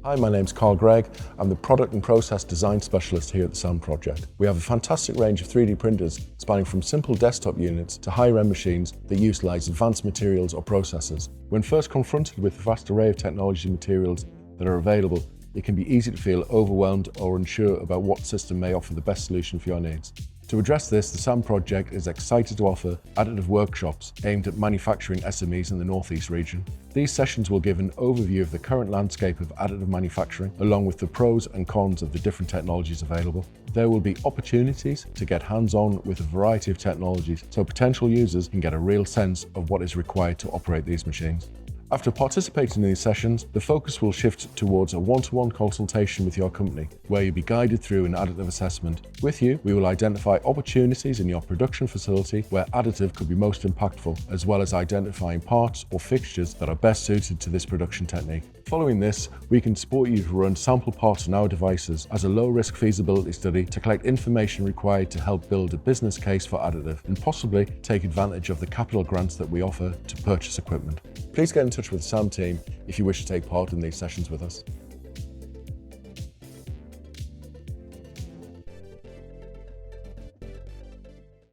Hi, my name's Gregg. I'm the Product and Process Design Specialist here at the SAM project. We have a fantastic range of 3D printers spanning from simple desktop units to higher-end machines that utilise advanced materials or processes. When first confronted with the vast array of technology and materials that are available, it can be easy to feel overwhelmed or unsure about what system may offer the best solution for your needs. To address this, the SAM project is excited to offer additive workshops aimed at manufacturing SMEs in the North East region. These sessions will give an overview of the current landscape of additive manufacturing, along with the pros and cons of the different technologies available. There will be opportunities to get hands-on with a variety of technologies, so potential users can get a real sense of what is required to operate these machines. After participating in these sessions, the focus will shift towards a one-to-one consultation with your company, where you'll be guided through an additive assessment. With you, we will identify opportunities in your production facility where additive could be most impactful, as well as identifying parts or fixtures that are best suited to this production technique. Following this, we can support you to run sample parts on our devices as a low-risk feasibility study to collect information required to help build a business case for additive and possibly take advantage of the capital grants that we offer to purchase equipment. Please get in touch with the SAM team if you wish to take part in these sessions with us.